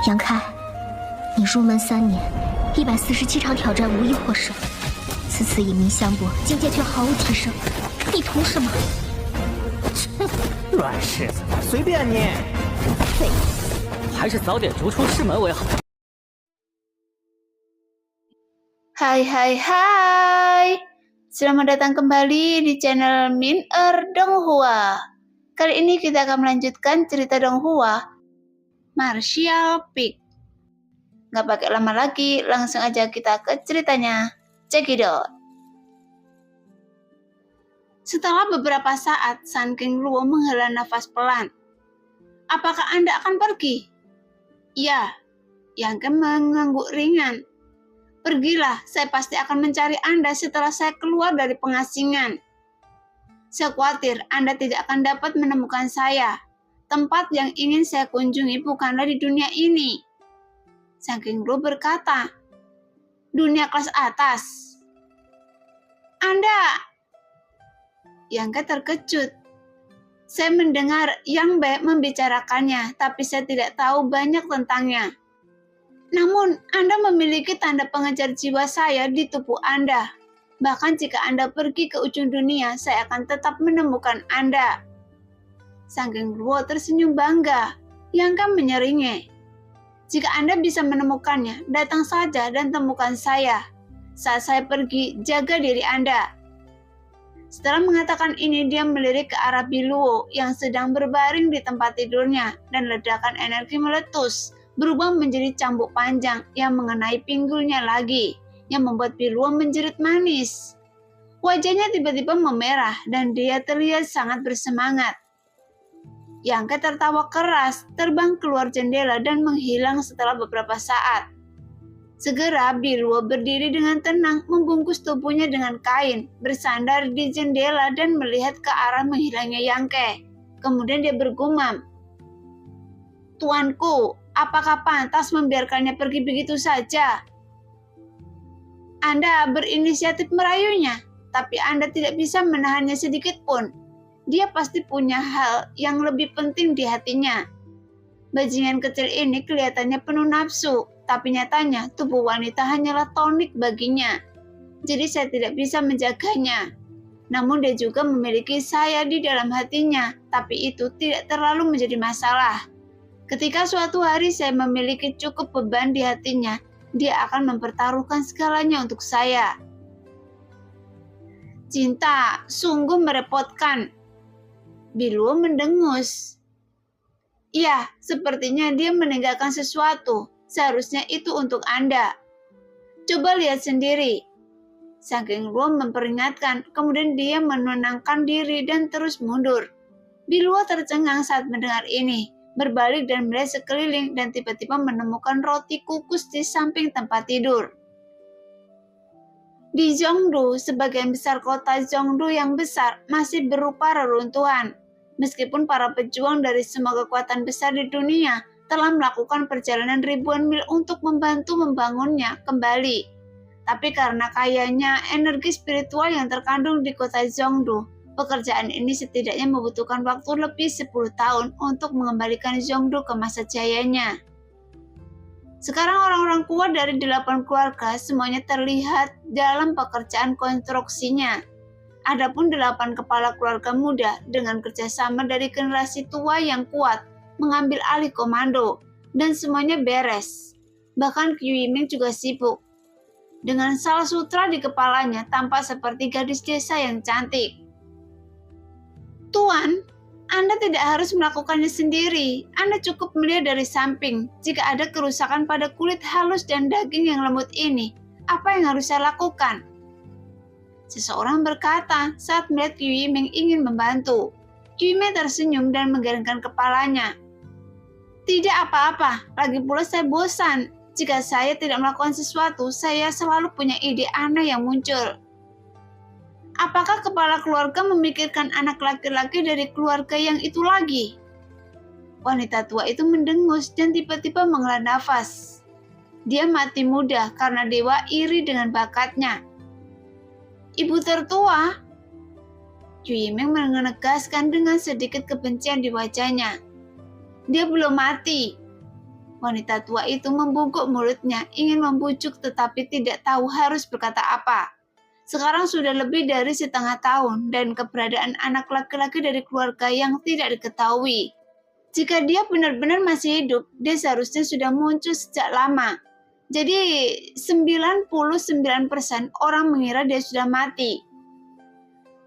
杨开，你入门3年，147场挑战无一获胜，此次以名相搏，境界却毫无提升，你图什么？乱柿子，随便你。废物，还是早点逐出师门为好。Hai, selamat datang kembali di channel Min-er Donghua. Kali ini kita akan melanjutkan cerita Donghua, Martial Peak. Gak pakai lama lagi, langsung aja kita ke ceritanya. Check it out. Setelah beberapa saat, Sun King Luo menghela nafas pelan. Apakah Anda akan pergi? Ya, Yang Ken mengangguk ringan. Pergilah, saya pasti akan mencari Anda setelah saya keluar dari pengasingan. Saya khawatir Anda tidak akan dapat menemukan saya. Tempat yang ingin saya kunjungi bukanlah di dunia ini. Sun King Luo berkata, dunia kelas atas. Anda... Yang Ken terkejut. Saya mendengar Yang Be membicarakannya, tapi saya tidak tahu banyak tentangnya. Namun, Anda memiliki tanda pengejar jiwa saya di tubuh Anda. Bahkan jika Anda pergi ke ujung dunia, saya akan tetap menemukan Anda. Sun King Luo tersenyum bangga. Yang Ken menyeringai. Jika Anda bisa menemukannya, datang saja dan temukan saya. Saat saya pergi, jaga diri Anda. Setelah mengatakan ini, dia melirik ke arah Biluo yang sedang berbaring di tempat tidurnya, dan ledakan energi meletus, berubah menjadi cambuk panjang yang mengenai pinggulnya lagi, yang membuat Biluo menjerit manis. Wajahnya tiba-tiba memerah dan dia terlihat sangat bersemangat. Yang Ken tertawa keras, terbang keluar jendela dan menghilang setelah beberapa saat. Segera Biluo berdiri dengan tenang, membungkus tubuhnya dengan kain, bersandar di jendela dan melihat ke arah menghilangnya Yang Ken. Kemudian dia bergumam, "Tuanku, apakah pantas membiarkannya pergi begitu saja? Anda berinisiatif merayunya, tapi Anda tidak bisa menahannya sedikit pun. Dia pasti punya hal yang lebih penting di hatinya. Bajingan kecil ini kelihatannya penuh nafsu, tapi nyatanya tubuh wanita hanyalah tonik baginya. Jadi saya tidak bisa menjaganya. Namun dia juga memiliki saya di dalam hatinya, tapi itu tidak terlalu menjadi masalah. Ketika suatu hari saya memiliki cukup beban di hatinya, dia akan mempertaruhkan segalanya untuk saya." Cinta sungguh merepotkan. Biluo mendengus. "Ya, sepertinya dia meninggalkan sesuatu. Seharusnya itu untuk Anda. Coba lihat sendiri." Sun King Luo memperingatkan, kemudian dia menenangkan diri dan terus mundur. Biluo tercengang saat mendengar ini, berbalik dan melihat sekeliling dan tiba-tiba menemukan roti kukus di samping tempat tidur. Di Zhongdu, sebagian besar kota Zhongdu yang besar masih berupa reruntuhan. Meskipun para pejuang dari semua kekuatan besar di dunia telah melakukan perjalanan ribuan mil untuk membantu membangunnya kembali. Tapi karena kayanya energi spiritual yang terkandung di kota Zhongdu, pekerjaan ini setidaknya membutuhkan waktu lebih 10 tahun untuk mengembalikan Zhongdu ke masa jayanya. Sekarang orang-orang kuat dari 8 keluarga semuanya terlihat dalam pekerjaan konstruksinya. Adapun 8 kepala keluarga muda dengan kerjasama dari generasi tua yang kuat mengambil alih komando, dan semuanya beres. Bahkan Qiu Yiming juga sibuk. Dengan sal sutra di kepalanya tampak seperti gadis desa yang cantik. "Tuan, Anda tidak harus melakukannya sendiri. Anda cukup melihat dari samping. Jika ada kerusakan pada kulit halus dan daging yang lembut ini, apa yang harus saya lakukan?" Seseorang berkata saat melihat Qiu Yiming ingin membantu. Qiu Yiming tersenyum dan menggelengkan kepalanya. "Tidak apa-apa, lagi pula saya bosan. Jika saya tidak melakukan sesuatu, saya selalu punya ide aneh yang muncul." "Apakah kepala keluarga memikirkan anak laki-laki dari keluarga yang itu lagi?" Wanita tua itu mendengus dan tiba-tiba menghela nafas. Dia mati muda karena dewa iri dengan bakatnya. "Ibu tertua?" Qiu Yiming menegaskan dengan sedikit kebencian di wajahnya. "Dia belum mati." Wanita tua itu membungkuk mulutnya, ingin membujuk tetapi tidak tahu harus berkata apa. Sekarang sudah lebih dari setengah tahun dan keberadaan anak laki-laki dari keluarga yang tidak diketahui. Jika dia benar-benar masih hidup, dia seharusnya sudah muncul sejak lama. Jadi 99% orang mengira dia sudah mati.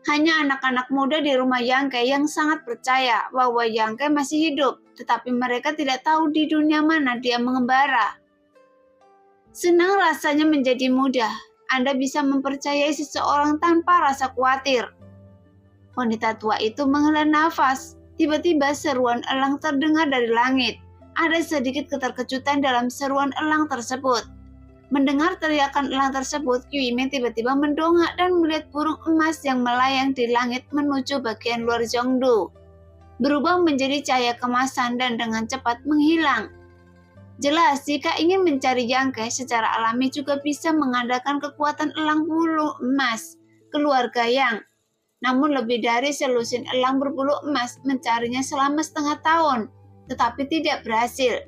Hanya anak-anak muda di rumah Yangke yang sangat percaya bahwa Yangke masih hidup, tetapi mereka tidak tahu di dunia mana dia mengembara. Senang rasanya menjadi muda. Anda bisa mempercayai seseorang tanpa rasa khawatir. Wanita tua itu menghela nafas. Tiba-tiba seruan elang terdengar dari langit. Ada sedikit keterkejutan dalam seruan elang tersebut. Mendengar teriakan elang tersebut, Qiu Yimeng tiba-tiba mendongak dan melihat burung emas yang melayang di langit menuju bagian luar Zhongdu. Berubah menjadi cahaya kemasan dan dengan cepat menghilang. Jelas, jika ingin mencari Yangke secara alami juga bisa mengandalkan kekuatan elang bulu emas, keluarga Yang. Namun lebih dari selusin elang berbulu emas mencarinya selama setengah tahun, tetapi tidak berhasil.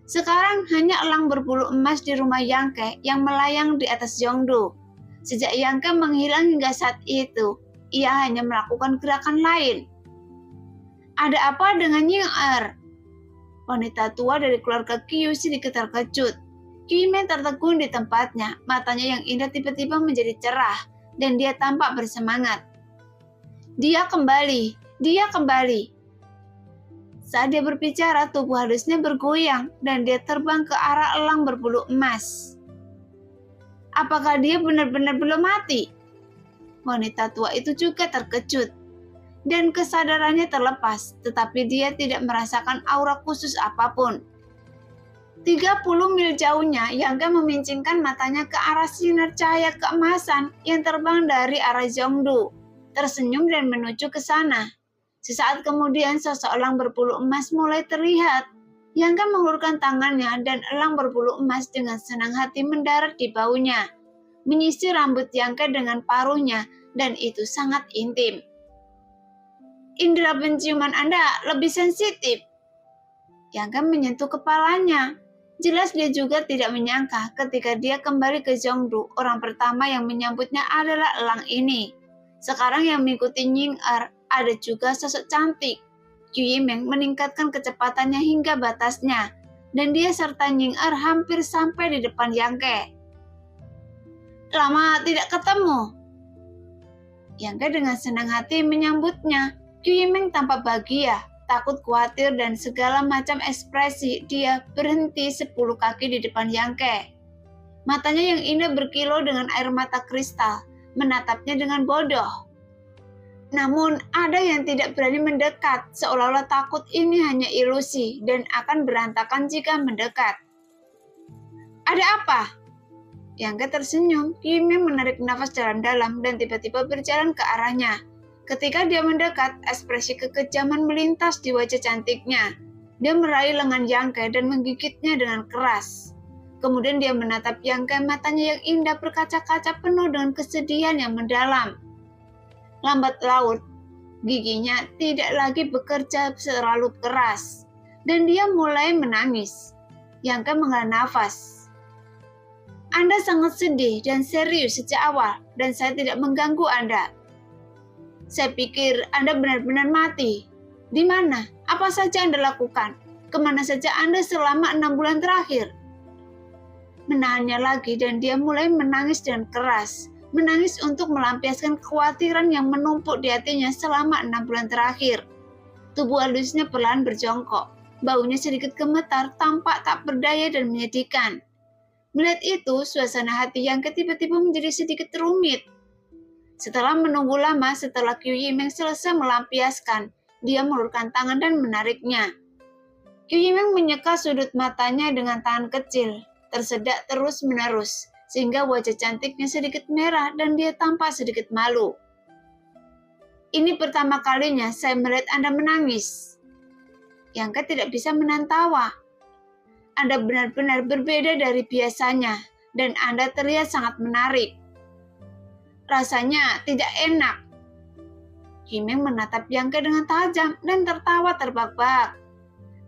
Sekarang hanya elang berbulu emas di rumah Yangke yang melayang di atas Zhongdu. Sejak Yangke menghilang hingga saat itu, ia hanya melakukan gerakan lain. Ada apa dengan Ying Er? Wanita tua dari keluarga Qiu sedikit terkejut. Qiu Yimeng tertegun di tempatnya, matanya yang indah tiba-tiba menjadi cerah, dan dia tampak bersemangat. Dia kembali. Saat dia berbicara, tubuh halusnya bergoyang dan dia terbang ke arah elang berbulu emas. Apakah dia benar-benar belum mati? Wanita tua itu juga terkejut dan kesadarannya terlepas, tetapi dia tidak merasakan aura khusus apapun. 30 mil jauhnya, Yangke memincingkan matanya ke arah sinar cahaya keemasan yang terbang dari arah Zhongdu, tersenyum dan menuju ke sana. Sesaat kemudian sosok elang berbulu emas mulai terlihat. Yangke mengulurkan tangannya dan elang berbulu emas dengan senang hati mendarat di baunya, menyisir rambut Yangke dengan paruhnya, dan itu sangat intim. Indera penciuman Anda lebih sensitif. Yangke menyentuh kepalanya. Jelas dia juga tidak menyangka ketika dia kembali ke Zhongdu, orang pertama yang menyambutnya adalah elang ini. Sekarang yang mengikuti Ying Er ada juga sosok cantik. Qiu Yimeng meningkatkan kecepatannya hingga batasnya, dan dia serta Ying Er hampir sampai di depan Yangke. Lama tidak ketemu. Yangke dengan senang hati menyambutnya. Qiu Yimeng tampak bahagia, takut, khawatir, dan segala macam ekspresi. Dia berhenti 10 kaki di depan Yangke. Matanya yang indah berkilau dengan air mata kristal, menatapnya dengan bodoh. Namun ada yang tidak berani mendekat, seolah-olah takut ini hanya ilusi dan akan berantakan jika mendekat. Ada apa? Yangke tersenyum. Qiu Yimeng menarik nafas dalam-dalam dan tiba-tiba berjalan ke arahnya. Ketika dia mendekat, ekspresi kekejaman melintas di wajah cantiknya. Dia meraih lengan Yangke dan menggigitnya dengan keras. Kemudian dia menatap Yangke, matanya yang indah berkaca-kaca penuh dengan kesedihan yang mendalam. Lambat laun, giginya tidak lagi bekerja terlalu keras, dan dia mulai menangis. Yangke menghela nafas. Anda sangat sedih dan serius sejak awal, dan saya tidak mengganggu Anda. Saya pikir Anda benar-benar mati. Di mana? Apa saja Anda lakukan? Kemana saja Anda selama 6 bulan terakhir? Menahannya lagi dan dia mulai menangis dengan keras. Menangis untuk melampiaskan kekhawatiran yang menumpuk di hatinya selama 6 bulan terakhir. Tubuh halusnya perlahan berjongkok. Baunya sedikit gemetar, tampak tak berdaya dan menyedihkan. Melihat itu, suasana hati Yangke tiba-tiba menjadi sedikit rumit. Setelah menunggu lama, setelah Qiu Yimeng selesai melampiaskan, dia mengulurkan tangan dan menariknya. Qiu Yimeng menyeka sudut matanya dengan tangan kecil, tersedak terus-menerus, sehingga wajah cantiknya sedikit merah dan dia tampak sedikit malu. Ini pertama kalinya saya melihat Anda menangis. Yangke tidak bisa menahan tawa. Anda benar-benar berbeda dari biasanya, dan Anda terlihat sangat menarik. Rasanya tidak enak. Yimeng menatap Yangke dengan tajam dan tertawa terbahak-bahak.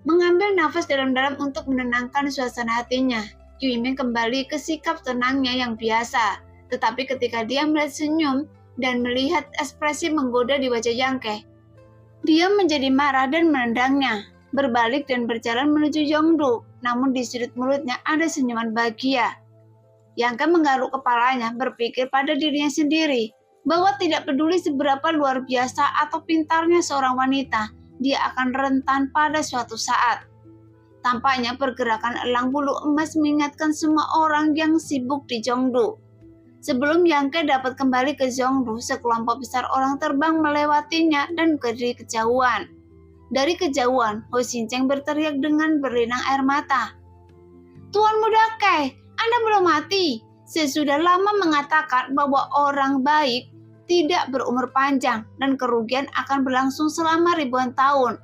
Mengambil nafas dalam-dalam untuk menenangkan suasana hatinya, Yuimin kembali ke sikap tenangnya yang biasa. Tetapi ketika dia melihat senyum dan melihat ekspresi menggoda di wajah Yang Ke, dia menjadi marah dan menendangnya, berbalik dan berjalan menuju Yongdu. Namun di sudut mulutnya ada senyuman bahagia. Yang Ke menggaruk kepalanya, berpikir pada dirinya sendiri bahwa tidak peduli seberapa luar biasa atau pintarnya seorang wanita, dia akan rentan pada suatu saat. Tampaknya pergerakan elang bulu emas mengingatkan semua orang yang sibuk di Zhongdu. Sebelum Yang Ke dapat kembali ke Zhongdu, sekelompok besar orang terbang melewatinya dan berdiri kejauhan. Dari kejauhan, Ho Xincheng berteriak dengan berlinang air mata. "Tuan Muda Ke, Anda belum mati. Saya sudah lama mengatakan bahwa orang baik tidak berumur panjang dan kerugian akan berlangsung selama ribuan tahun."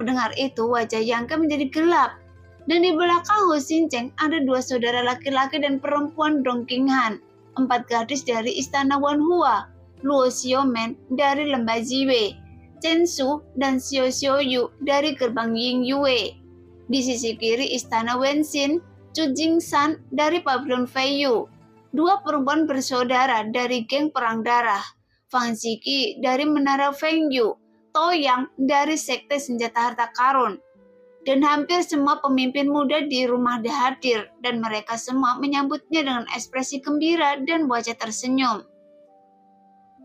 Mendengar itu, wajah Yang Ke menjadi gelap, dan di belakang Ho Xincheng ada 2 saudara laki-laki dan perempuan Dong Qinghan, 4 gadis dari istana Wanhua, Luo Xiaomen dari lembah Ziwei, Chen Su dan Xiao Xiaoyu dari gerbang Yingyue. Di sisi kiri istana Wenxin, Chu Jingshan dari pavilion Feiyu, 2 perempuan bersaudara dari geng perang darah, Fang Ziki dari menara Fengyu, Toyang dari sekte senjata harta karun, dan hampir semua pemimpin muda di rumah hadir, dan mereka semua menyambutnya dengan ekspresi gembira dan wajah tersenyum.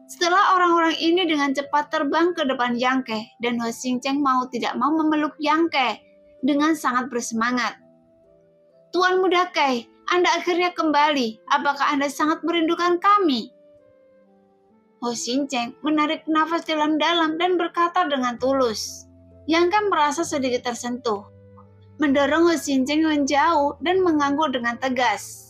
Setelah orang-orang ini dengan cepat terbang ke depan Yang Ke, dan Ho Xincheng mau tidak mau memeluk Yang Ke dengan sangat bersemangat. "Tuan Muda Ke, Anda akhirnya kembali. Apakah Anda sangat merindukan kami?" Ho Xincheng menarik nafas dalam-dalam dan berkata dengan tulus. Yang Ke merasa sedikit tersentuh, mendorong Ho Xincheng menjauh dan mengangguk dengan tegas.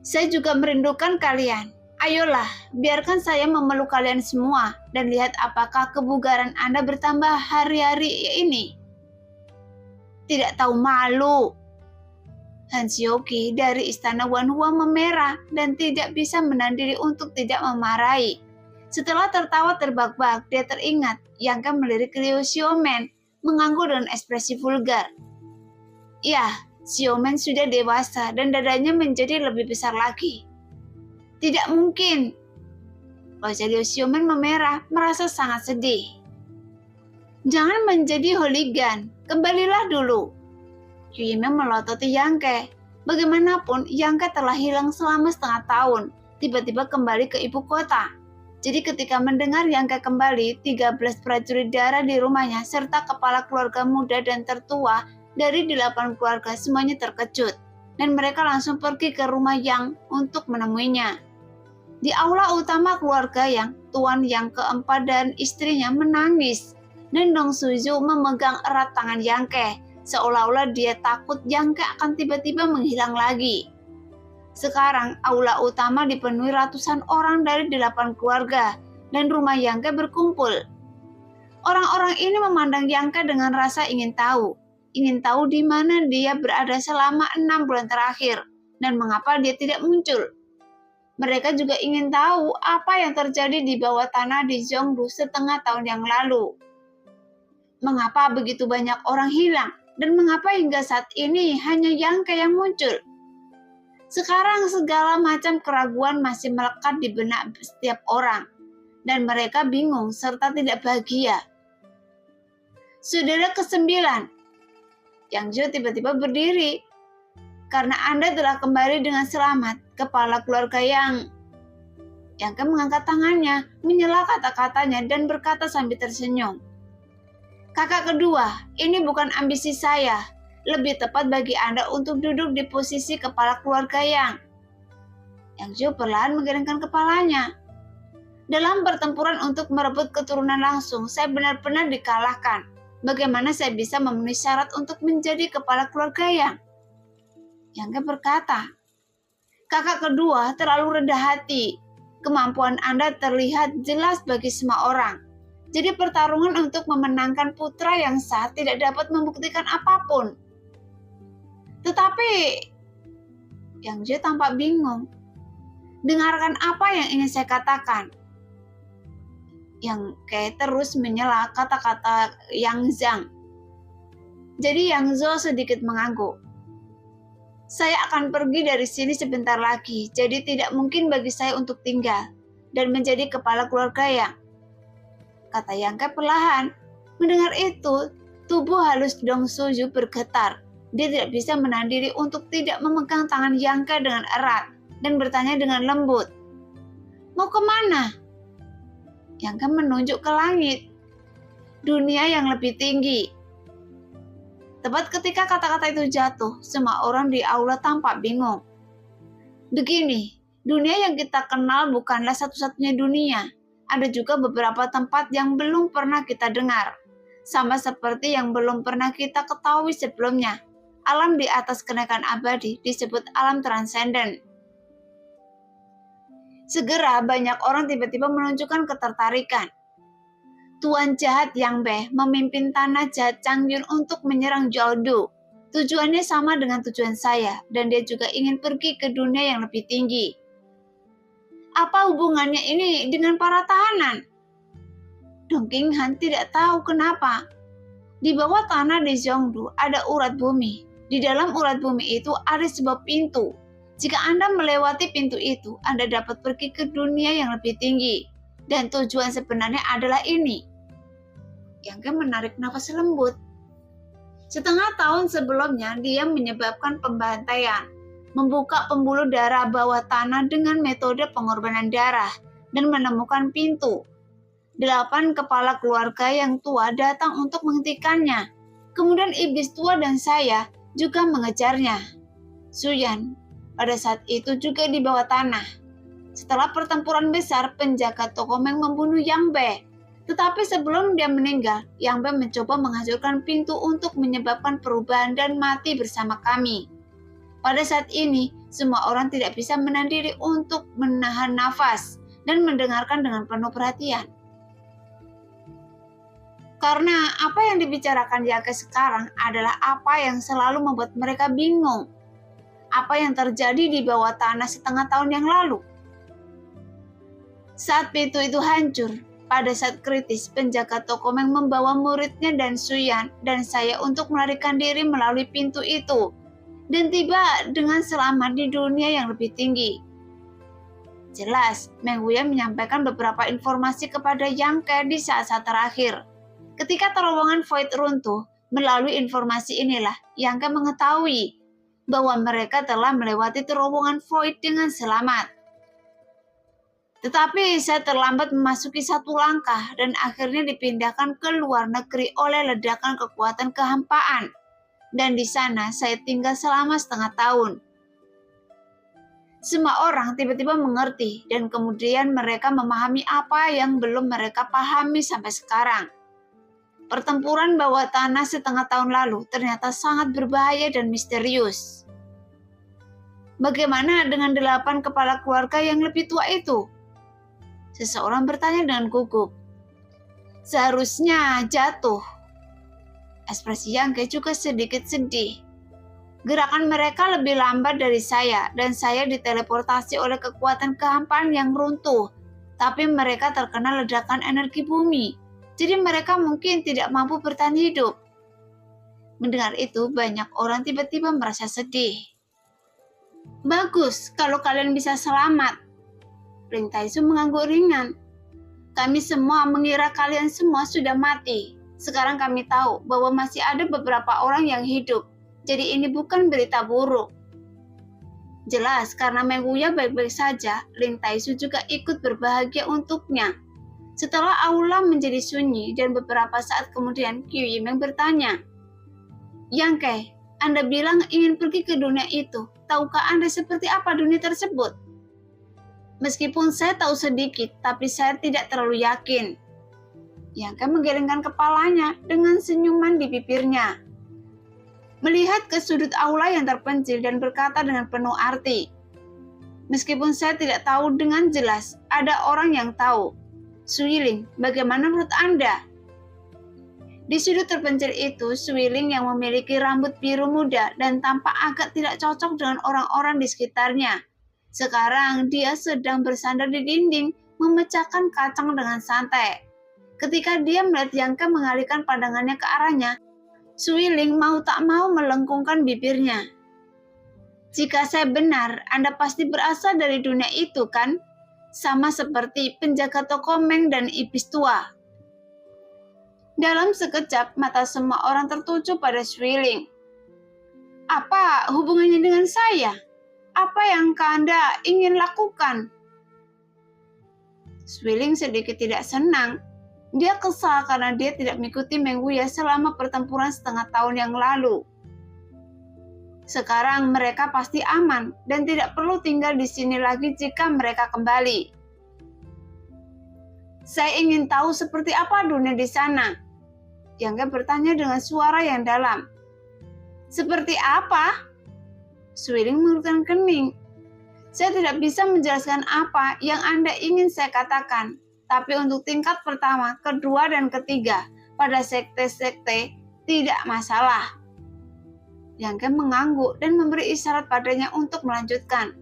"Saya juga merindukan kalian. Ayolah, biarkan saya memeluk kalian semua dan lihat apakah kebugaran Anda bertambah hari-hari ini." "Tidak tahu malu." Han Xiaoqi dari istana Wanhua memerah dan tidak bisa menahan diri untuk tidak memarahi. Setelah tertawa terbak-bak, dia teringat Yang Ke melirik Liu Xiaomen mengangguk dengan ekspresi vulgar. Ya, Xiaomen sudah dewasa dan dadanya menjadi lebih besar lagi. "Tidak mungkin." Wajah Liu Xiaomen memerah, merasa sangat sedih. "Jangan menjadi hooligan, kembalilah dulu." Yuimin melototi Yang Ke. Bagaimanapun, Yang Ke telah hilang selama setengah tahun, tiba-tiba kembali ke ibu kota. Jadi ketika mendengar Yang Ke kembali, 13 prajurit darah di rumahnya serta kepala keluarga muda dan tertua dari 8 keluarga semuanya terkejut, dan mereka langsung pergi ke rumah Yang untuk menemuinya. Di aula utama keluarga Yang, Tuan Yang keempat dan istrinya menangis, dan Dong Suzu memegang erat tangan Yang Ke, seolah-olah dia takut Yang Ke akan tiba-tiba menghilang lagi. Sekarang, aula utama dipenuhi ratusan orang dari 8 keluarga, dan rumah Yang Ke berkumpul. Orang-orang ini memandang Yang Ke dengan rasa ingin tahu di mana dia berada selama 6 bulan terakhir, dan mengapa dia tidak muncul. Mereka juga ingin tahu apa yang terjadi di bawah tanah di Zhongdu setengah tahun yang lalu. Mengapa begitu banyak orang hilang, dan mengapa hingga saat ini hanya Yang Ke yang muncul. Sekarang segala macam keraguan masih melekat di benak setiap orang, dan mereka bingung serta tidak bahagia. Saudara ke-9, Yang Zhou tiba-tiba berdiri. "Karena Anda telah kembali dengan selamat, kepala keluarga Yang." Yang Ke mengangkat tangannya, menyela kata-katanya dan berkata sambil tersenyum. "Kakak kedua, ini bukan ambisi saya. Lebih tepat bagi Anda untuk duduk di posisi kepala keluarga Yang." Yang Zhou perlahan menggelengkan kepalanya. "Dalam pertempuran untuk merebut keturunan langsung, saya benar-benar dikalahkan. Bagaimana saya bisa memenuhi syarat untuk menjadi kepala keluarga Yang?" Yang Ke berkata, "Kakak kedua terlalu rendah hati. Kemampuan Anda terlihat jelas bagi semua orang. Jadi pertarungan untuk memenangkan putra yang sah tidak dapat membuktikan apapun." Tetapi Yang Zhou tampak bingung. "Dengarkan apa yang ingin saya katakan." Yang Ke terus menyela kata-kata Yang Zhang. Jadi Yang Zhou sedikit mengangguk. Saya akan pergi dari sini sebentar lagi, jadi tidak mungkin bagi saya untuk tinggal dan menjadi kepala keluarga Yang, kata Yang Ke perlahan. Mendengar itu, tubuh halus Dong Suju bergetar. Dia tidak bisa menahan diri untuk tidak memegang tangan Yang Ke dengan erat dan bertanya dengan lembut, "Mau kemana?" Yang Ke menunjuk ke langit. Dunia yang lebih tinggi. Tepat ketika kata-kata itu jatuh, semua orang di aula tampak bingung. Begini, dunia yang kita kenal bukanlah satu-satunya dunia. Ada juga beberapa tempat yang belum pernah kita dengar. Sama seperti yang belum pernah kita ketahui sebelumnya. Alam di atas kenaikan abadi disebut alam transenden. Segera banyak orang tiba-tiba menunjukkan ketertarikan. Tuan jahat Yang Be memimpin tanah jahat Changyun untuk menyerang Jiaodu. Tujuannya sama dengan tujuan saya, dan dia juga ingin pergi ke dunia yang lebih tinggi. Apa hubungannya ini dengan para tahanan? Dong Qinghan tidak tahu kenapa. Di bawah tanah di Zhongdu ada urat bumi. Di dalam urat bumi itu ada sebuah pintu. Jika Anda melewati pintu itu, Anda dapat pergi ke dunia yang lebih tinggi. Dan tujuan sebenarnya adalah ini. Yang Ke menarik nafas lembut. Setengah tahun sebelumnya, dia menyebabkan pembantaian, membuka pembuluh darah bawah tanah dengan metode pengorbanan darah, dan menemukan pintu. 8 kepala keluarga yang tua datang untuk menghentikannya. Kemudian iblis tua dan saya juga mengejarnya. Suyan pada saat itu juga di bawah tanah. Setelah pertempuran besar, penjaga Tokomeng membunuh Yang Be. Tetapi sebelum dia meninggal, Yang Be mencoba menghancurkan pintu untuk menyebabkan perubahan dan mati bersama kami. Pada saat ini, semua orang tidak bisa menahan diri untuk menahan nafas dan mendengarkan dengan penuh perhatian. Karena apa yang dibicarakan Yang Ke sekarang adalah apa yang selalu membuat mereka bingung. Apa yang terjadi di bawah tanah setengah tahun yang lalu. Saat pintu itu hancur, pada saat kritis, penjaga Tokomeng membawa muridnya dan Suyan dan saya untuk melarikan diri melalui pintu itu dan tiba dengan selamat di dunia yang lebih tinggi. Jelas, Meng Huya menyampaikan beberapa informasi kepada Yang Ke di saat-saat terakhir. Ketika terowongan Void runtuh, melalui informasi inilah Yang Ke mengetahui bahwa mereka telah melewati terowongan Void dengan selamat. Tetapi saya terlambat memasuki satu langkah dan akhirnya dipindahkan ke luar negeri oleh ledakan kekuatan kehampaan. Dan di sana saya tinggal selama setengah tahun. Semua orang tiba-tiba mengerti dan kemudian mereka memahami apa yang belum mereka pahami sampai sekarang. Pertempuran bawah tanah setengah tahun lalu ternyata sangat berbahaya dan misterius. Bagaimana dengan 8 kepala keluarga yang lebih tua itu? Seseorang bertanya dengan gugup. Seharusnya jatuh. Ekspresi Yang Ke juga sedikit sedih. Gerakan mereka lebih lambat dari saya dan saya diteleportasi oleh kekuatan kehampaan yang runtuh. Tapi mereka terkena ledakan energi bumi. Jadi mereka mungkin tidak mampu bertahan hidup. Mendengar itu banyak orang tiba-tiba merasa sedih. Bagus kalau kalian bisa selamat. Ling Taisu mengangguk ringan. Kami semua mengira kalian semua sudah mati. Sekarang kami tahu bahwa masih ada beberapa orang yang hidup. Jadi ini bukan berita buruk. Jelas karena Meng Huya baik-baik saja, Ling Taisu juga ikut berbahagia untuknya. Setelah aula menjadi sunyi dan beberapa saat kemudian Qiu Yimeng bertanya, Yang Ke, Anda bilang ingin pergi ke dunia itu. Tahukah Anda seperti apa dunia tersebut? Meskipun saya tahu sedikit, tapi saya tidak terlalu yakin. Yang Ke menggelengkan kepalanya dengan senyuman di bibirnya. Melihat ke sudut aula yang terpencil dan berkata dengan penuh arti. Meskipun saya tidak tahu dengan jelas, ada orang yang tahu. Suiling, bagaimana menurut Anda? Di sudut terpencil itu, Suiling yang memiliki rambut biru muda dan tampak agak tidak cocok dengan orang-orang di sekitarnya. Sekarang dia sedang bersandar di dinding, memecahkan kacang dengan santai. Ketika dia melihat Yang Ke mengalihkan pandangannya ke arahnya, Suiling mau tak mau melengkungkan bibirnya. Jika saya benar, Anda pasti berasal dari dunia itu, kan? Sama seperti penjaga toko Meng dan iblis tua. Dalam sekejap, mata semua orang tertuju pada Suiling. Apa hubungannya dengan saya? Apa yang Anda ingin lakukan? Suiling sedikit tidak senang. Dia kesal karena dia tidak mengikuti Meng Wuya selama pertempuran setengah tahun yang lalu. Sekarang mereka pasti aman dan tidak perlu tinggal di sini lagi jika mereka kembali. Saya ingin tahu seperti apa dunia di sana. Yang Ge bertanya dengan suara yang dalam. Seperti apa? Suiling mengerutkan kening. Saya tidak bisa menjelaskan apa yang Anda ingin saya katakan. Tapi untuk tingkat pertama, kedua, dan ketiga, pada sekte-sekte, tidak masalah. Yang Ge mengangguk dan memberi isyarat padanya untuk melanjutkan.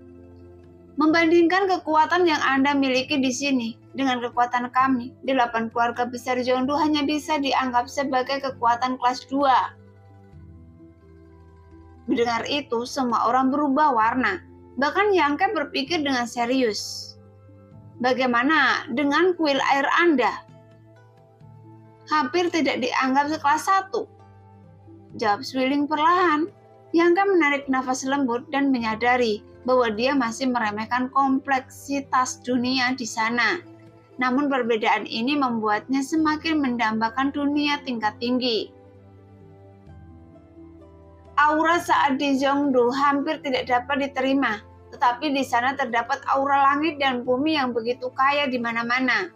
Membandingkan kekuatan yang Anda miliki di sini dengan kekuatan kami, 8 keluarga besar Zhongdu hanya bisa dianggap sebagai kekuatan kelas 2. Mendengar itu, semua orang berubah warna. Bahkan Yang Ge berpikir dengan serius. Bagaimana dengan kuil air Anda? Hampir tidak dianggap sekelas 1. Jawab Suiling perlahan. Yang Ge menarik nafas lembut dan menyadari bahwa dia masih meremehkan kompleksitas dunia di sana. Namun perbedaan ini membuatnya semakin mendambakan dunia tingkat tinggi. Aura saat di Zhongdu hampir tidak dapat diterima, tetapi di sana terdapat aura langit dan bumi yang begitu kaya di mana-mana.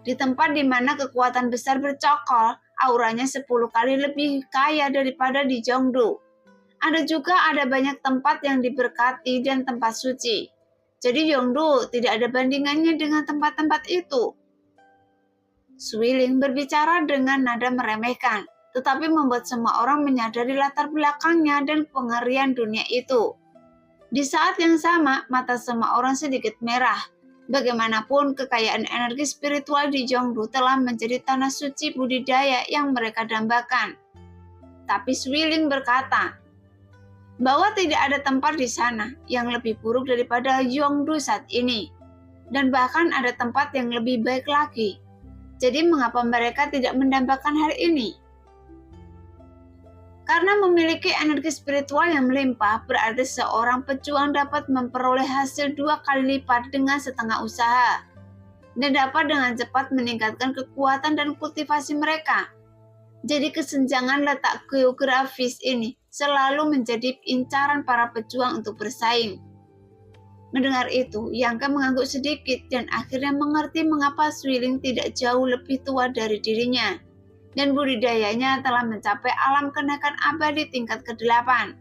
Di tempat di mana kekuatan besar bercokol, auranya 10 kali lebih kaya daripada di Zhongdu. Ada banyak tempat yang diberkati dan tempat suci. Jadi Zhongdu tidak ada bandingannya dengan tempat-tempat itu. Suiling berbicara dengan nada meremehkan, tetapi membuat semua orang menyadari latar belakangnya dan pengerian dunia itu. Di saat yang sama, mata semua orang sedikit merah. Bagaimanapun, kekayaan energi spiritual di Zhongdu telah menjadi tanah suci budidaya yang mereka dambakan. Tapi Suiling berkata bahwa tidak ada tempat di sana yang lebih buruk daripada Zhongdu saat ini. Dan bahkan ada tempat yang lebih baik lagi. Jadi mengapa mereka tidak mendambakan hal ini? Karena memiliki energi spiritual yang melimpah, berarti seorang pejuang dapat memperoleh hasil 2 kali lipat dengan setengah usaha, dan dapat dengan cepat meningkatkan kekuatan dan kultivasi mereka. Jadi kesenjangan letak geografis ini selalu menjadi incaran para pejuang untuk bersaing. Mendengar itu, Yang Ge mengangguk sedikit dan akhirnya mengerti mengapa Suiling tidak jauh lebih tua dari dirinya. Dan budidayanya telah mencapai alam kenaikan abadi tingkat ke-8.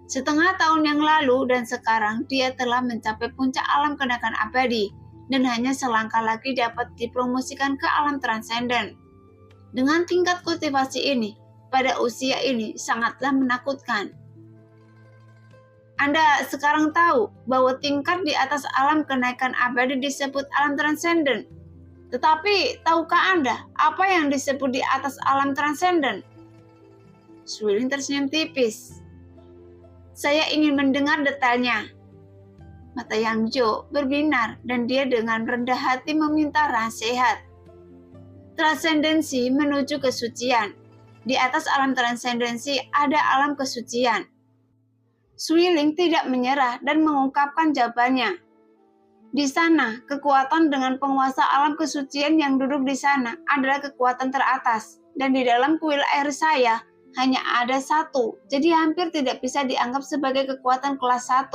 Setengah tahun yang lalu dan sekarang dia telah mencapai puncak alam kenaikan abadi dan hanya selangkah lagi dapat dipromosikan ke alam transenden. Dengan tingkat kultivasi ini, pada usia ini sangatlah menakutkan. Anda sekarang tahu bahwa tingkat di atas alam kenaikan abadi disebut alam transenden. Tetapi, tahukah Anda apa yang disebut di atas alam transenden? Suiling tersenyum tipis. Saya ingin mendengar detailnya. Mata Yang Jo berbinar dan dia dengan rendah hati meminta nasihat. Transendensi menuju kesucian. Di atas alam transendensi ada alam kesucian. Suiling tidak menyerah dan mengungkapkan jawabannya. Di sana, kekuatan dengan penguasa alam kesucian yang duduk di sana adalah kekuatan teratas. Dan di dalam kuil air saya hanya ada 1, jadi hampir tidak bisa dianggap sebagai kekuatan kelas 1.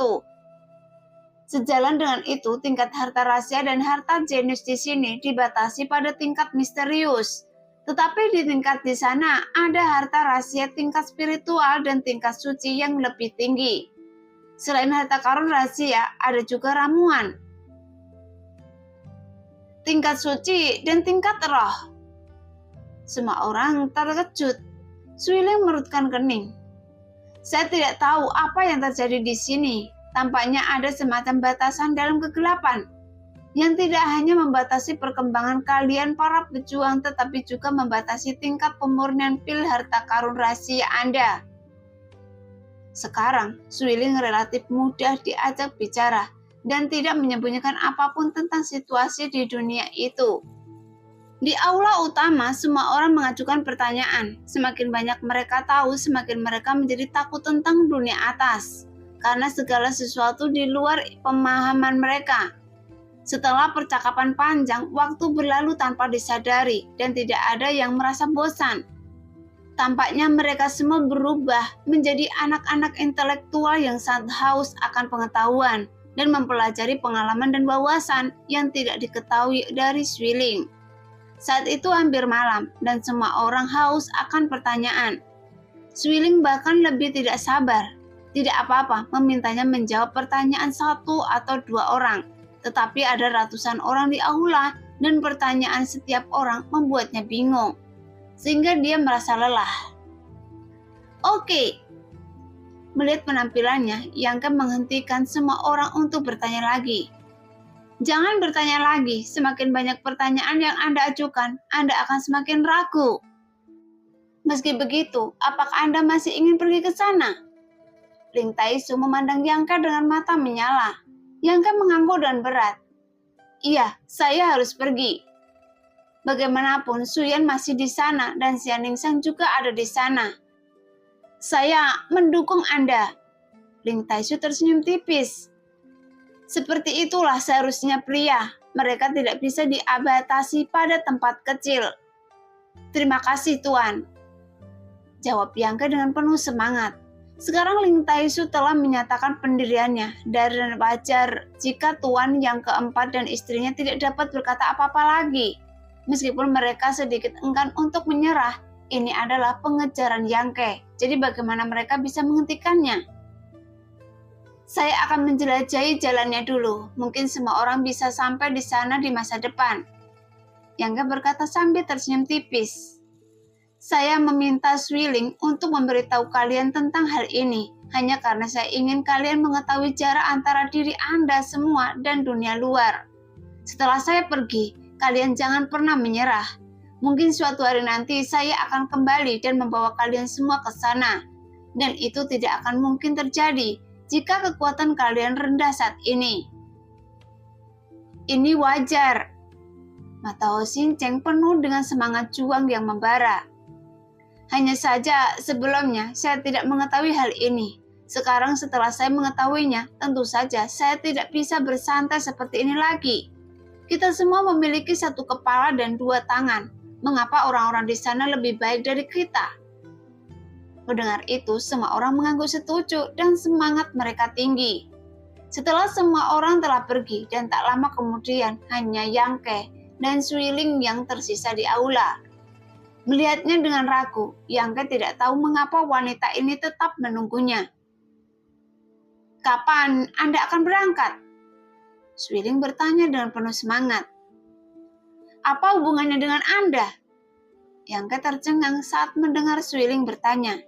Sejalan dengan itu, tingkat harta rahasia dan harta jenius di sini dibatasi pada tingkat misterius. Tetapi di tingkat di sana ada harta rahasia tingkat spiritual dan tingkat suci yang lebih tinggi. Selain harta karun rahasia, ada juga ramuan, tingkat suci, dan tingkat roh. Semua orang terkejut. Suiling merutkan kening. Saya tidak tahu apa yang terjadi di sini. Tampaknya ada semacam batasan dalam kegelapan. yang tidak hanya membatasi perkembangan kalian para pejuang, tetapi juga membatasi tingkat pemurnian pil harta karun rahasia Anda. Sekarang, Swiling relatif mudah diajak bicara dan tidak menyembunyikan apapun tentang situasi di dunia itu. Di aula utama, semua orang mengajukan pertanyaan. Semakin banyak mereka tahu, semakin mereka menjadi takut tentang dunia atas, karena segala sesuatu di luar pemahaman mereka. Setelah percakapan panjang, waktu berlalu tanpa disadari dan tidak ada yang merasa bosan. Tampaknya mereka semua berubah menjadi anak-anak intelektual yang sangat haus akan pengetahuan dan mempelajari pengalaman dan wawasan yang tidak diketahui dari Swiling. Saat itu hampir malam dan semua orang haus akan pertanyaan. Swiling bahkan lebih tidak sabar. Tidak apa-apa memintanya menjawab pertanyaan satu atau dua orang. Tetapi ada ratusan orang di aula dan pertanyaan setiap orang membuatnya bingung, sehingga dia merasa lelah. Oke. Melihat penampilannya, Yangke menghentikan semua orang untuk bertanya lagi. Jangan bertanya lagi, semakin banyak pertanyaan yang Anda ajukan, Anda akan semakin ragu. Meski begitu, apakah Anda masih ingin pergi ke sana? Ling Taisu memandang Yangke dengan mata menyala. Yangke mengangguk dan berat. Iya, saya harus pergi. Bagaimanapun, Suyan masih di sana dan Xian Ningsang juga ada di sana. Saya mendukung Anda. Ling Taisu tersenyum tipis. Seperti itulah seharusnya pria. Mereka tidak bisa diabatasi pada tempat kecil. Terima kasih, Tuan. Jawab Yangke dengan penuh semangat. Sekarang Ling Taisu telah menyatakan pendiriannya dan wajar jika Tuan yang keempat dan istrinya tidak dapat berkata apa-apa lagi. Meskipun mereka sedikit enggan untuk menyerah, ini adalah pengejaran Yangke. Jadi bagaimana mereka bisa menghentikannya? Saya akan menjelajahi jalannya dulu. Mungkin semua orang bisa sampai di sana di masa depan. Yangke berkata sambil tersenyum tipis. Saya meminta Swiling untuk memberitahu kalian tentang hal ini, hanya karena saya ingin kalian mengetahui jarak antara diri Anda semua dan dunia luar. Setelah saya pergi, kalian jangan pernah menyerah. Mungkin suatu hari nanti saya akan kembali dan membawa kalian semua ke sana. Dan itu tidak akan mungkin terjadi jika kekuatan kalian rendah saat ini. Ini wajar. Mata Ho Xingcheng penuh dengan semangat juang yang membara. Hanya saja sebelumnya saya tidak mengetahui hal ini. Sekarang setelah saya mengetahuinya, tentu saja saya tidak bisa bersantai seperti ini lagi. Kita semua memiliki satu kepala dan dua tangan. Mengapa orang-orang di sana lebih baik dari kita? Mendengar itu, semua orang mengangguk setuju dan semangat mereka tinggi. Setelah semua orang telah pergi dan tak lama kemudian hanya Yangke dan Swiling yang tersisa di aula. Melihatnya dengan ragu, Yangke tidak tahu mengapa wanita ini tetap menunggunya. Kapan Anda akan berangkat? Swiling bertanya dengan penuh semangat. Apa hubungannya dengan Anda? Yangke tercengang saat mendengar Swiling bertanya.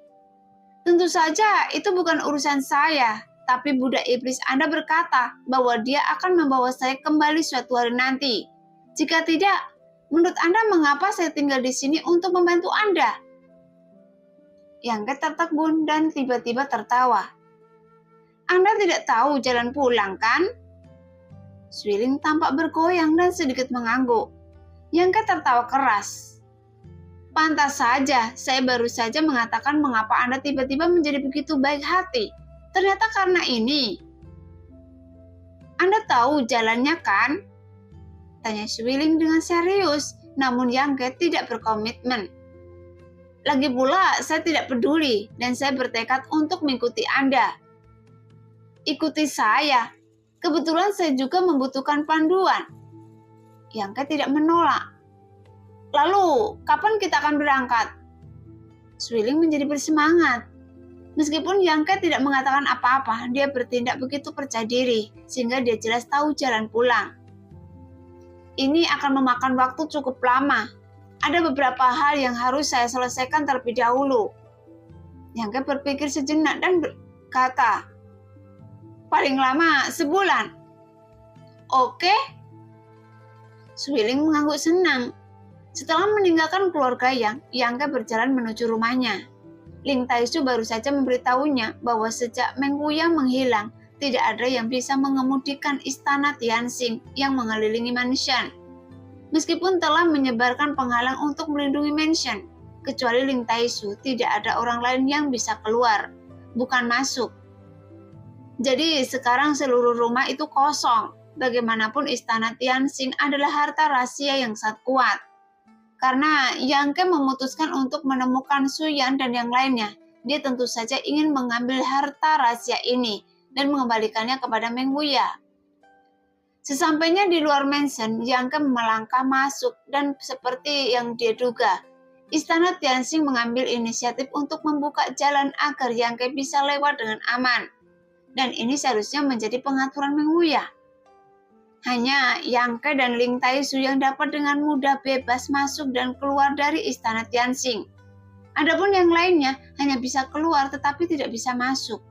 Tentu saja itu bukan urusan saya, tapi Buddha Iblis Anda berkata bahwa dia akan membawa saya kembali suatu hari nanti. Jika tidak, menurut Anda mengapa saya tinggal di sini untuk membantu Anda? Yangke tertegun dan tiba-tiba tertawa. Anda tidak tahu jalan pulang, kan? Swiling tampak bergoyang dan sedikit mengangguk. Yangke tertawa keras. Pantas saja, saya baru saja mengatakan mengapa Anda tiba-tiba menjadi begitu baik hati. Ternyata karena ini. Anda tahu jalannya, kan? Tanya Swiling dengan serius, namun Yangke tidak berkomitmen. Lagi pula, saya tidak peduli dan saya bertekad untuk mengikuti Anda. Ikuti saya. Kebetulan saya juga membutuhkan panduan. Yangke tidak menolak. Lalu, kapan kita akan berangkat? Swiling menjadi bersemangat. Meskipun Yangke tidak mengatakan apa-apa, dia bertindak begitu percaya diri, sehingga dia jelas tahu jalan pulang. Ini akan memakan waktu cukup lama. Ada beberapa hal yang harus saya selesaikan terlebih dahulu. Yangke berpikir sejenak dan berkata, paling lama sebulan. Oke, Suiling mengangguk senang. Setelah meninggalkan keluarga Yang Ke berjalan menuju rumahnya. Ling Taisu baru saja memberitahunya bahwa sejak Meng Wuya menghilang, tidak ada yang bisa mengemudikan istana Tianxing yang mengelilingi mansion. Meskipun telah menyebarkan penghalang untuk melindungi mansion, kecuali Ling Taisu, tidak ada orang lain yang bisa keluar, bukan masuk. Jadi sekarang seluruh rumah itu kosong. Bagaimanapun istana Tianxing adalah harta rahasia yang sangat kuat. Karena Yang Ke memutuskan untuk menemukan Su Yan dan yang lainnya, dia tentu saja ingin mengambil harta rahasia ini dan mengembalikannya kepada Meng Wuya. Sesampainya di luar mansion, Yang Ke melangkah masuk dan seperti yang dia duga, istana Tianxing mengambil inisiatif untuk membuka jalan agar Yang Ke bisa lewat dengan aman. Dan ini seharusnya menjadi pengaturan Meng Wuya. Hanya Yang Ke dan Ling Taisu yang dapat dengan mudah bebas masuk dan keluar dari istana Tianxing. Adapun yang lainnya hanya bisa keluar tetapi tidak bisa masuk.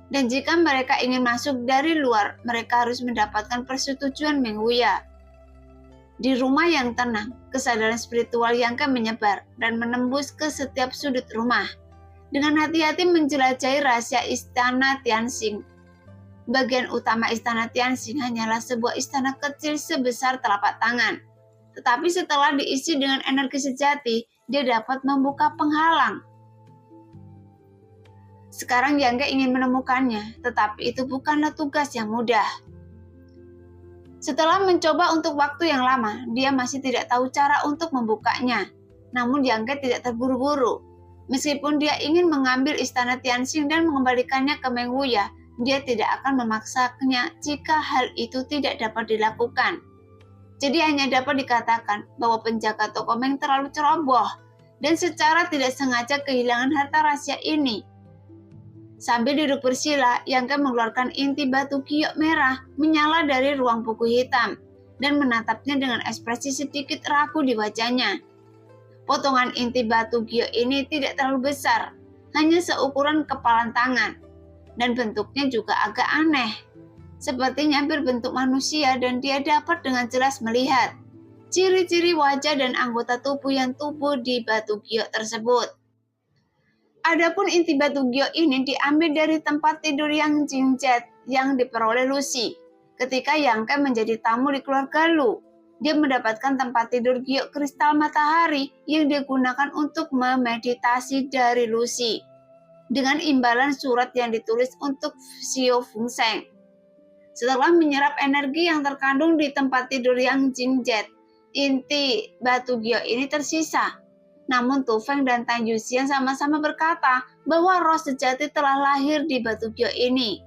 Dan jika mereka ingin masuk dari luar, mereka harus mendapatkan persetujuan Meng Wuya. Di rumah yang tenang, kesadaran spiritual Yang Ke menyebar dan menembus ke setiap sudut rumah. Dengan hati-hati menjelajahi rahasia istana Tianxing. Bagian utama istana Tianxing hanyalah sebuah istana kecil sebesar telapak tangan. Tetapi setelah diisi dengan energi sejati, dia dapat membuka penghalang. Sekarang Yang Ke ingin menemukannya, tetapi itu bukanlah tugas yang mudah. Setelah mencoba untuk waktu yang lama, dia masih tidak tahu cara untuk membukanya. Namun Yang Ke tidak terburu-buru. Meskipun dia ingin mengambil istana Tianxing dan mengembalikannya ke Meng Wuya, dia tidak akan memaksanya jika hal itu tidak dapat dilakukan. Jadi hanya dapat dikatakan bahwa penjaga toko Meng terlalu ceroboh dan secara tidak sengaja kehilangan harta rahasia ini. Sambil duduk bersila, Yang Ke mengeluarkan inti batu giok merah menyala dari ruang buku hitam dan menatapnya dengan ekspresi sedikit ragu di wajahnya. Potongan inti batu giok ini tidak terlalu besar, hanya seukuran kepalan tangan. Dan bentuknya juga agak aneh. Sepertinya berbentuk manusia dan dia dapat dengan jelas melihat ciri-ciri wajah dan anggota tubuh yang tubuh di batu giok tersebut. Adapun inti batu giok ini diambil dari tempat tidur Yang Jingjet yang diperoleh Lucy. Ketika Yang Ke menjadi tamu di keluarga Lu, dia mendapatkan tempat tidur giok kristal matahari yang digunakan untuk memeditasi dari Lucy. Dengan imbalan surat yang ditulis untuk Xiao Fengsheng. Setelah menyerap energi yang terkandung di tempat tidur Yang Jingjet, inti batu giok ini tersisa. Namun Tu Feng dan Tan Yuxian sama-sama berkata bahwa roh sejati telah lahir di batu giok ini.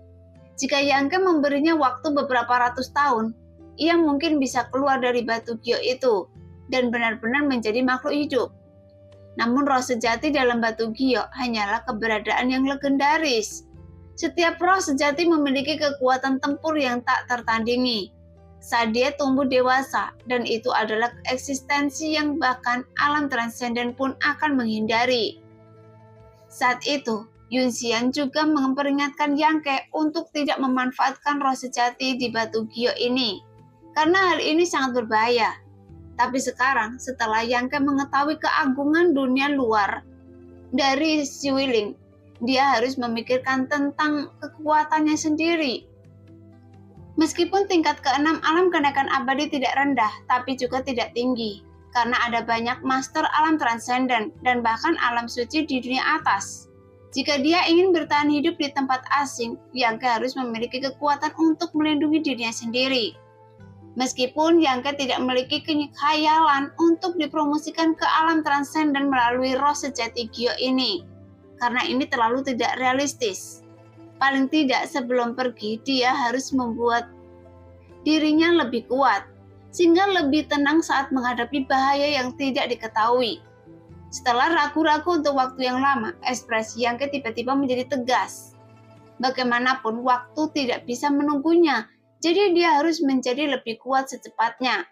Jika Yang Ke memberinya waktu beberapa ratus tahun, ia mungkin bisa keluar dari batu giok itu dan benar-benar menjadi makhluk hidup. Namun roh sejati dalam batu giok hanyalah keberadaan yang legendaris. Setiap roh sejati memiliki kekuatan tempur yang tak tertandingi saat dia tumbuh dewasa, dan itu adalah eksistensi yang bahkan alam transenden pun akan menghindari. Saat itu, Yun Xian juga memperingatkan Yang Ke untuk tidak memanfaatkan roh sejati di batu giok ini, karena hal ini sangat berbahaya. Tapi sekarang, setelah Yang Ke mengetahui keagungan dunia luar dari Suiling, dia harus memikirkan tentang kekuatannya sendiri. Meskipun tingkat keenam alam kenaikan abadi tidak rendah, tapi juga tidak tinggi, karena ada banyak master alam transenden dan bahkan alam suci di dunia atas. Jika dia ingin bertahan hidup di tempat asing, Yang Ke harus memiliki kekuatan untuk melindungi dirinya sendiri. Meskipun Yang Ke tidak memiliki khayalan untuk dipromosikan ke alam transenden melalui roh sejati giok ini, karena ini terlalu tidak realistis. Paling tidak sebelum pergi, dia harus membuat dirinya lebih kuat, sehingga lebih tenang saat menghadapi bahaya yang tidak diketahui. Setelah ragu-ragu untuk waktu yang lama, ekspresi Yang Ke tiba-tiba menjadi tegas. Bagaimanapun, waktu tidak bisa menunggunya, jadi dia harus menjadi lebih kuat secepatnya,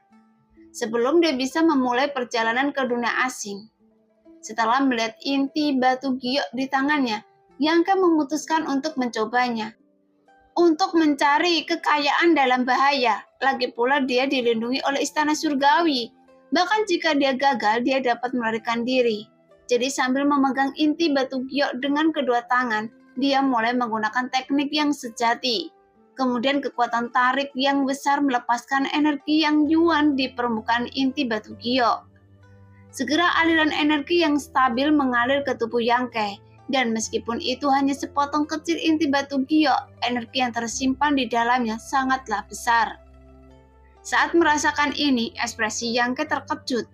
sebelum dia bisa memulai perjalanan ke dunia asing. Setelah melihat inti batu giok di tangannya, Yang Ke memutuskan untuk mencobanya. untuk mencari kekayaan dalam bahaya. Lagi pula dia dilindungi oleh istana surgawi. Bahkan jika dia gagal, dia dapat melarikan diri. Jadi sambil memegang inti batu giok dengan kedua tangan, dia mulai menggunakan teknik yang sejati. Kemudian kekuatan tarik yang besar melepaskan energi yang Yuan di permukaan inti batu giok. Segera aliran energi yang stabil mengalir ke tubuh Yang Ke. Dan meskipun itu hanya sepotong kecil inti batu giok, energi yang tersimpan di dalamnya sangatlah besar. Saat merasakan ini, ekspresi Yang Ke terkejut,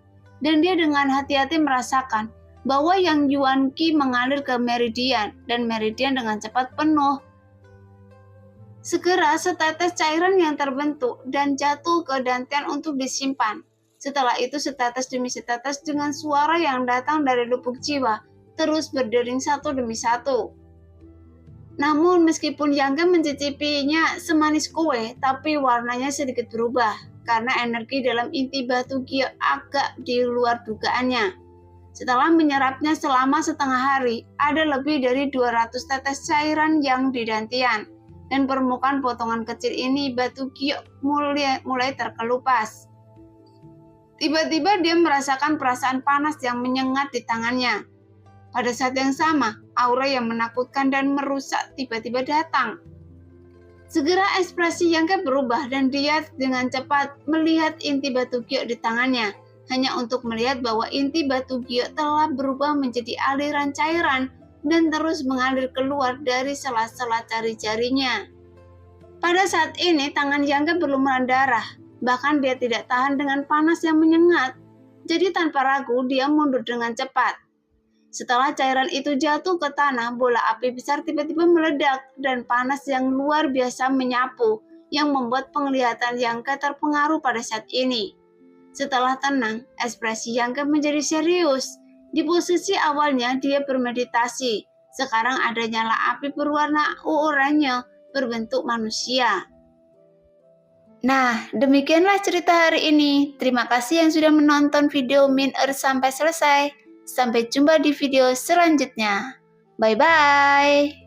dan dia dengan hati-hati merasakan bahwa Yang Yuan Qi mengalir ke meridian, dan meridian dengan cepat penuh. Segera setetes cairan yang terbentuk dan jatuh ke dantian untuk disimpan. Setelah itu setetes demi setetes dengan suara yang datang dari lubuk jiwa, terus berdering satu demi satu. Namun meskipun Yang Ke mencicipinya semanis kue, tapi warnanya sedikit berubah karena energi dalam inti batu giok agak di luar dugaannya. Setelah menyerapnya selama setengah hari, ada lebih dari 200 tetes cairan yang didantian, dan permukaan potongan kecil ini batu giok mulai terkelupas. Tiba-tiba dia merasakan perasaan panas yang menyengat di tangannya. Pada saat yang sama, aura yang menakutkan dan merusak tiba-tiba datang. Segera ekspresi Yang Ke berubah dan dia dengan cepat melihat inti batu giok di tangannya, hanya untuk melihat bahwa inti batu giok telah berubah menjadi aliran cairan dan terus mengalir keluar dari sela-sela jari-jarinya. Pada saat ini, tangan Yang Ke berlumuran darah, bahkan dia tidak tahan dengan panas yang menyengat. Jadi tanpa ragu, dia mundur dengan cepat. Setelah cairan itu jatuh ke tanah, bola api besar tiba-tiba meledak dan panas yang luar biasa menyapu yang membuat penglihatan Yang Ke terpengaruh pada saat ini. Setelah tenang, ekspresi Yang Ke menjadi serius. Di posisi awalnya dia bermeditasi, sekarang ada nyala api berwarna oranye berbentuk manusia. Nah, demikianlah cerita hari ini. Terima kasih yang sudah menonton video Min Earth sampai selesai. Sampai jumpa di video selanjutnya. Bye-bye.